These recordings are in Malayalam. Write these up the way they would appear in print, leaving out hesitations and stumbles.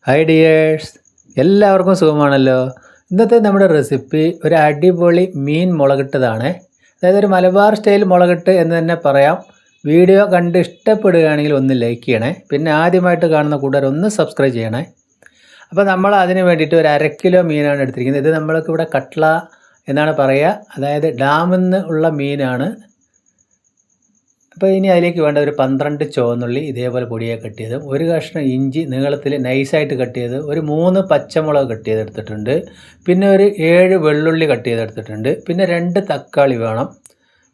ഹായ് ഡിയേഴ്സ്, എല്ലാവർക്കും സുഖമാണല്ലോ. ഇന്നത്തെ നമ്മുടെ റെസിപ്പി ഒരു അടിപൊളി മീൻ മുളകിട്ടതാണ്. അതായത് ഒരു മലബാർ സ്റ്റൈൽ മുളകിട്ട് എന്ന് തന്നെ പറയാം. വീഡിയോ കണ്ട് ഇഷ്ടപ്പെടുകയാണെങ്കിൽ ഒന്ന് ലൈക്ക് ചെയ്യണേ. പിന്നെ ആദ്യമായിട്ട് കാണുന്ന കൂട്ടുകാർ ഒന്ന് സബ്സ്ക്രൈബ് ചെയ്യണേ. അപ്പോൾ നമ്മൾ അതിന് വേണ്ടിയിട്ട് ഒരു 1/2 കിലോ മീനാണ് എടുത്തിരിക്കുന്നത്. ഇത് നമ്മൾക്ക് ഇവിടെ കട്ട്ള എന്നാണ് പറയുക. അതായത് ഡാമിൽ നിന്ന് ഉള്ള മീനാണ്. അപ്പോൾ ഇനി അതിലേക്ക് വേണ്ട ഒരു 12 ചുവന്നുള്ളി ഇതേപോലെ പൊടിയായി കട്ട് ചെയ്ത്, ഒരു കഷ്ണം ഇഞ്ചി നീളത്തിൽ നൈസായിട്ട് കട്ട് ചെയ്ത്, ഒരു 3 പച്ചമുളക് കട്ട് ചെയ്തെടുത്തിട്ടുണ്ട്, പിന്നെ ഒരു 7 വെള്ളുള്ളി കട്ട് ചെയ്തെടുത്തിട്ടുണ്ട്, പിന്നെ 2 തക്കാളി വേണം.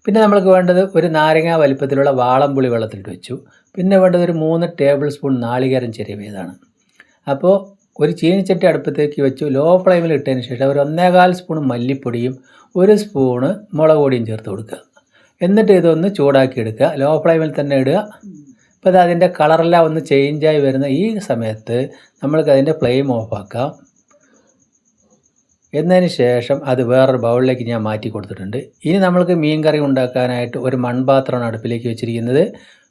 പിന്നെ നമ്മൾക്ക് വേണ്ടത് ഒരു നാരങ്ങ വലിപ്പത്തിലുള്ള വാളംപുളി വെള്ളത്തിലിട്ട് വെച്ചു. പിന്നെ വേണ്ടത് ഒരു 3 ടേബിൾ സ്പൂൺ നാളികേരം ചിരവിയതാണ്. അപ്പോൾ ഒരു ചീനിച്ചട്ടി അടുപ്പത്തേക്ക് വെച്ചു. ലോ ഫ്ലെയിമിൽ ഇട്ടതിന് ശേഷം ഒരു 1.25 സ്പൂൺ മല്ലിപ്പൊടിയും 1 സ്പൂണ് മുളക് പൊടിയും ചേർത്ത് കൊടുക്കുക. എന്നിട്ട് ഇതൊന്ന് ചൂടാക്കി എടുക്കുക. ലോ ഫ്ലെയിമിൽ തന്നെ ഇടുക. അപ്പോൾ അതിൻ്റെ കളറെല്ലാം ഒന്ന് ചേഞ്ചായി വരുന്ന ഈ സമയത്ത് നമ്മൾക്ക് അതിൻ്റെ ഫ്ലെയിം ഓഫാക്കാം. എന്നതിന് ശേഷം അത് വേറൊരു ബൗളിലേക്ക് ഞാൻ മാറ്റി കൊടുത്തിട്ടുണ്ട്. ഇനി നമ്മൾക്ക് മീൻ കറി ഉണ്ടാക്കാനായിട്ട് ഒരു മൺപാത്രമാണ് അടുപ്പിലേക്ക് വെച്ചിരിക്കുന്നത്.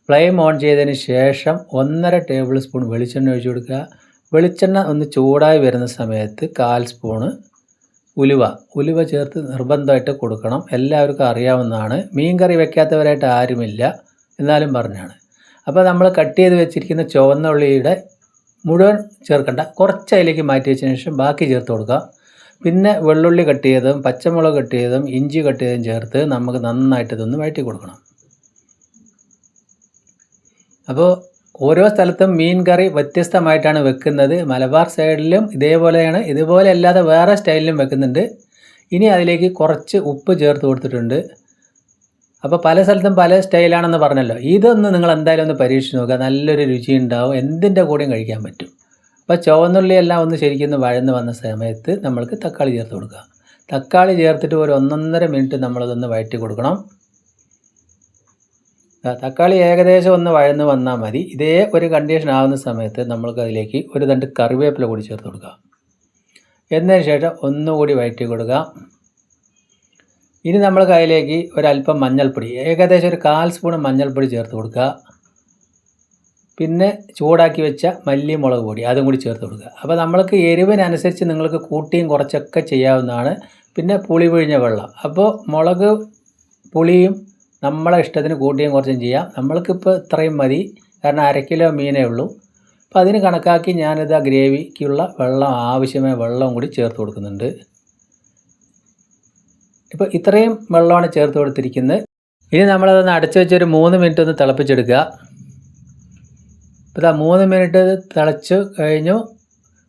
ഫ്ലെയിം ഓൺ ചെയ്തതിന് ശേഷം 1.5 ടേബിൾ സ്പൂൺ വെളിച്ചെണ്ണ ഒഴിച്ചു കൊടുക്കുക. വെളിച്ചെണ്ണ ഒന്ന് ചൂടായി വരുന്ന സമയത്ത് 1/4 സ്പൂണ് ഉലുവ ചേർത്ത് നിർബന്ധമായിട്ട് കൊടുക്കണം. എല്ലാവർക്കും അറിയാവുന്നതാണ്. മീൻ കറി വെക്കാത്തവരായിട്ട് ആരുമില്ല, എന്നാലും പറഞ്ഞാണ്. അപ്പോൾ നമ്മൾ കട്ട് ചെയ്ത് വെച്ചിരിക്കുന്ന ചുവന്ന ഉള്ളിയുടെ മുഴുവൻ ചേർക്കണ്ട, കുറച്ച് അതിലേക്ക് മാറ്റി വെച്ചതിന് ശേഷം ബാക്കി ചേർത്ത് കൊടുക്കുക. പിന്നെ വെള്ളുള്ളി കട്ട് ചെയ്തതും പച്ചമുളക് കട്ട് ചെയ്തതും ഇഞ്ചി കട്ട് ചെയ്തതും ചേർത്ത് നമുക്ക് നന്നായിട്ട് ഇതൊന്ന് വഴറ്റി കൊടുക്കണം. അപ്പോൾ ഓരോ സ്ഥലത്തും മീൻ കറി വ്യത്യസ്തമായിട്ടാണ് വെക്കുന്നത്. മലബാർ സൈഡിലും ഇതേപോലെയാണ്, ഇതുപോലെ അല്ലാതെ വേറെ സ്റ്റൈലിലും വെക്കുന്നുണ്ട്. ഇനി അതിലേക്ക് കുറച്ച് ഉപ്പ് ചേർത്ത് കൊടുത്തിട്ടുണ്ട്. അപ്പോൾ പല സ്ഥലത്തും പല സ്റ്റൈലാണെന്ന് പറഞ്ഞല്ലോ. ഇതൊന്ന് നിങ്ങൾ എന്തായാലും ഒന്ന് പരീക്ഷിച്ച് നോക്കുക. നല്ലൊരു രുചി ഉണ്ടാവും, എന്തിൻ്റെ കൂടെയും കഴിക്കാൻ പറ്റും. അപ്പോൾ ചുവന്നുള്ളി എല്ലാം ഒന്ന് ശരിക്കും വഴന്ന് വന്ന സമയത്ത് നമ്മൾക്ക് തക്കാളി ചേർത്ത് കൊടുക്കുക. തക്കാളി ചേർത്തിട്ട് ഒരു 1.5 മിനിറ്റ് നമ്മളതൊന്ന് വഴറ്റി കൊടുക്കണം. തക്കാളി ഏകദേശം ഒന്ന് വഴന്ന് വന്നാൽ മതി. ഇതേ ഒരു കണ്ടീഷൻ ആവുന്ന സമയത്ത് നമ്മൾക്ക് അതിലേക്ക് ഒരു 2 കറിവേപ്പില കൂടി ചേർത്ത് കൊടുക്കുക. എന്നതിന് ശേഷം ഒന്നുകൂടി വഴറ്റി കൊടുക്കുക. ഇനി നമ്മൾക്ക് അതിലേക്ക് ഒരല്പം മഞ്ഞൾപ്പൊടി, ഏകദേശം ഒരു 1/4 സ്പൂൺ മഞ്ഞൾപ്പൊടി ചേർത്ത് കൊടുക്കുക. പിന്നെ ചൂടാക്കി വെച്ച മുളക് പൊടി അതും കൂടി ചേർത്ത് കൊടുക്കുക. അപ്പോൾ നമ്മൾക്ക് എരിവിനനുസരിച്ച് നിങ്ങൾക്ക് കൂട്ടിയും കുറച്ചൊക്കെ ചെയ്യാവുന്നതാണ്. പിന്നെ പുളി പിഴിഞ്ഞ വെള്ളം. അപ്പോൾ മുളക് പുളിയും നമ്മളെ ഇഷ്ടത്തിന് കൂട്ടിയും കുറച്ചും ചെയ്യാം. നമ്മൾക്കിപ്പോൾ ഇത്രയും മതി, കാരണം 1/2 കിലോ മീനേ ഉള്ളൂ. അപ്പോൾ അതിന് കണക്കാക്കി ഞാനിത് ആ ഗ്രേവിക്കുള്ള വെള്ളം, ആവശ്യമായ വെള്ളവും കൂടി ചേർത്ത് കൊടുക്കുന്നുണ്ട്. ഇപ്പോൾ ഇത്രയും വെള്ളമാണ് ചേർത്ത് കൊടുത്തിരിക്കുന്നത്. ഇനി നമ്മളതൊന്ന് അടച്ചു വെച്ചൊരു 3 മിനിറ്റ് ഒന്ന് തിളപ്പിച്ചെടുക്കുക. ഇപ്പോൾ 3 മിനിറ്റ് തിളച്ചു കഴിഞ്ഞു.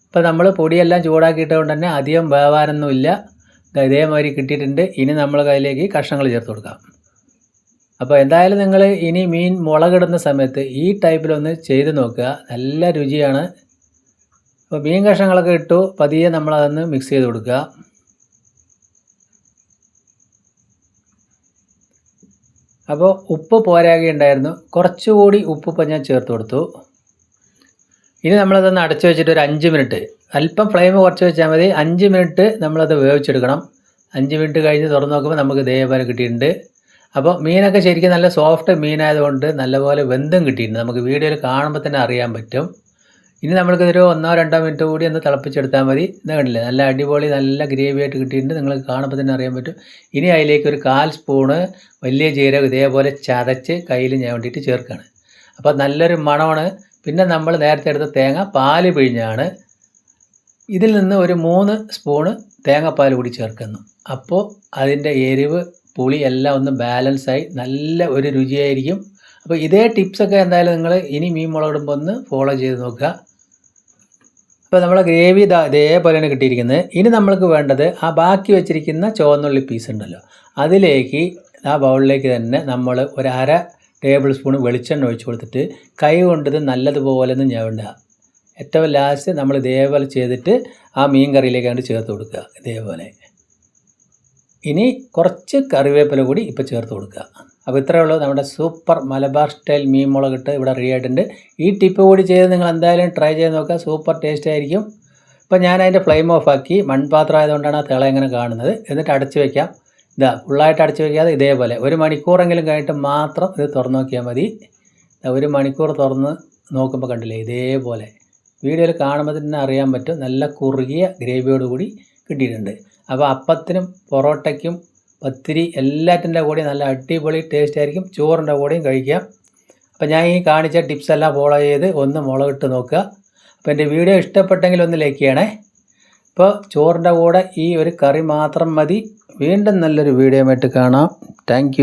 ഇപ്പോൾ നമ്മൾ പൊടിയെല്ലാം ചൂടാക്കിയിട്ടതുകൊണ്ട് തന്നെ അധികം വേവാനൊന്നുമില്ല. ഇതേമാതിരി കിട്ടിയിട്ടുണ്ട്. ഇനി നമ്മൾ അതിലേക്ക് കഷ്ണങ്ങൾ ചേർത്ത് കൊടുക്കാം. അപ്പോൾ എന്തായാലും നിങ്ങൾ ഇനി മീൻ മുളകിടുന്ന സമയത്ത് ഈ ടൈപ്പിലൊന്ന് ചെയ്ത് നോക്കുക, നല്ല രുചിയാണ്. അപ്പോൾ മീൻ കഷ്ണങ്ങളൊക്കെ ഇട്ടു, പതിയെ നമ്മളതൊന്ന് മിക്സ് ചെയ്ത് കൊടുക്കുക. അപ്പോൾ ഉപ്പ് പോരാകുകയുണ്ടായിരുന്നു, കുറച്ചുകൂടി ഉപ്പ് ഇപ്പം ഞാൻ ചേർത്ത് കൊടുത്തു. ഇനി നമ്മളതൊന്ന് അടച്ചു വെച്ചിട്ട് ഒരു 5 മിനിറ്റ്, അല്പം ഫ്ലെയിം കുറച്ച് വെച്ചാൽ മതി. 5 മിനിറ്റ് നമ്മളത് വേവിച്ചെടുക്കണം. 5 മിനിറ്റ് കഴിഞ്ഞ് തുറന്ന് നോക്കുമ്പോൾ നമുക്ക് ഇതേപോലെ കിട്ടിയിട്ടുണ്ട്. അപ്പോൾ മീനൊക്കെ ശരിക്കും നല്ല സോഫ്റ്റ് മീനായതുകൊണ്ട് നല്ലപോലെ വെന്തും കിട്ടിയിട്ടുണ്ട്. നമുക്ക് വീഡിയോയിൽ കാണുമ്പോൾ തന്നെ അറിയാൻ പറ്റും. ഇനി നമ്മൾക്കിതൊരു 1-2 മിനിറ്റ് കൂടി ഒന്ന് തിളപ്പിച്ചെടുത്താൽ മതി. ഇത് കണ്ടില്ലേ, നല്ല അടിപൊളി നല്ല ഗ്രേവി ആയിട്ട് കിട്ടിയിട്ടുണ്ട്. നിങ്ങൾക്ക് കാണുമ്പോൾ തന്നെ അറിയാൻ പറ്റും. ഇനി അതിലേക്ക് ഒരു 1/4 സ്പൂണ് വലിയ ജീരകം ഇതേപോലെ ചതച്ച് കയ്യിൽ ഞാൻ വേണ്ടിയിട്ട് ചേർക്കുകയാണ്. അപ്പോൾ നല്ലൊരു മണമാണ്. പിന്നെ നമ്മൾ നേരത്തെ എടുത്ത തേങ്ങ പാല് പിഴിഞ്ഞാണ്. ഇതിൽ നിന്ന് ഒരു 3 സ്പൂണ് തേങ്ങാപ്പാൽ കൂടി ചേർക്കുന്നു. അപ്പോൾ അതിൻ്റെ എരിവ് പുളി എല്ലാം ഒന്ന് ബാലൻസായി നല്ല ഒരു രുചിയായിരിക്കും. അപ്പോൾ ഇതേ ടിപ്സൊക്കെ എന്തായാലും നിങ്ങൾ ഇനി മീൻ മുളകിടുമ്പോൾ ഒന്ന് ഫോളോ ചെയ്ത് നോക്കുക. അപ്പോൾ നമ്മളെ ഗ്രേവി ഇതേപോലെയാണ് കിട്ടിയിരിക്കുന്നത്. ഇനി നമ്മൾക്ക് വേണ്ടത് ആ ബാക്കി വെച്ചിരിക്കുന്ന ചുവന്നുള്ളി പീസ് ഉണ്ടല്ലോ, അതിലേക്ക് ആ ബൗളിലേക്ക് തന്നെ നമ്മൾ ഒരു 1/2 ടേബിൾ സ്പൂൺ വെളിച്ചെണ്ണ ഒഴിച്ച് കൊടുത്തിട്ട് കൈ കൊണ്ടത് നല്ലതുപോലെ ഒന്ന് ഞവണ്ടുക. ഏറ്റവും ലാസ്റ്റ് നമ്മൾ ഇതേപോലെ ചെയ്തിട്ട് ആ മീൻ കറിയിലേക്കാണ്ട് ചേർത്ത് കൊടുക്കുക ഇതേപോലെ. ഇനി കുറച്ച് കറിവേപ്പില കൂടി ഇപ്പോൾ ചേർത്ത് കൊടുക്കുക. അപ്പോൾ ഇത്രയേ ഉള്ളൂ, നമ്മുടെ സൂപ്പർ മലബാർ സ്റ്റൈൽ മീൻ മുളകിട്ട് ഇവിടെ റെഡി ആയിട്ടുണ്ട്. ഈ ടിപ്പ് കൂടി ചെയ്ത് നിങ്ങൾ എന്തായാലും ട്രൈ ചെയ്ത് നോക്കുക, സൂപ്പർ ടേസ്റ്റ് ആയിരിക്കും. ഇപ്പോൾ ഞാൻ അതിൻ്റെ ഫ്ലെയിം ഓഫാക്കി, മൺപാത്രം ആയതുകൊണ്ടാണ് ആ തിള ഇങ്ങനെ കാണുന്നത്. എന്നിട്ട് അടച്ച് വയ്ക്കാം. ഫുള്ളായിട്ട് അടച്ച് വയ്ക്കാതെ ഇതേപോലെ 1 മണിക്കൂറെങ്കിലും കഴിഞ്ഞിട്ട് മാത്രം ഇത് തുറന്ന് നോക്കിയാൽ മതി. 1 മണിക്കൂർ തുറന്ന് നോക്കുമ്പോൾ കണ്ടില്ലേ ഇതേപോലെ വീഡിയോയിൽ കാണുമ്പോൾ തന്നെ അറിയാൻ പറ്റും നല്ല കുറുകിയ ഗ്രേവിയോട് കൂടി കിട്ടിയിട്ടുണ്ട്. അപ്പോൾ അപ്പത്തിനും പൊറോട്ടയ്ക്കും പത്തിരി എല്ലാറ്റിൻ്റെ കൂടി നല്ല അടിപൊളി ടേസ്റ്റ് ആയിരിക്കും. ചോറിൻ്റെ കൂടെയും കഴിക്കാം. അപ്പോൾ ഞാൻ ഈ കാണിച്ച ടിപ്സ് എല്ലാം ഫോളോ ചെയ്ത് ഒന്ന് മുളകിട്ട് നോക്കുക. അപ്പോൾ എൻ്റെ വീഡിയോ ഇഷ്ടപ്പെട്ടെങ്കിൽ ഒന്ന് ലൈക്ക് ചെയ്യണേ. ഇപ്പോൾ ചോറിൻ്റെ കൂടെ ഈ ഒരു കറി മാത്രം മതി. വീണ്ടും നല്ലൊരു വീഡിയോ ആയിട്ട് കാണാം. താങ്ക്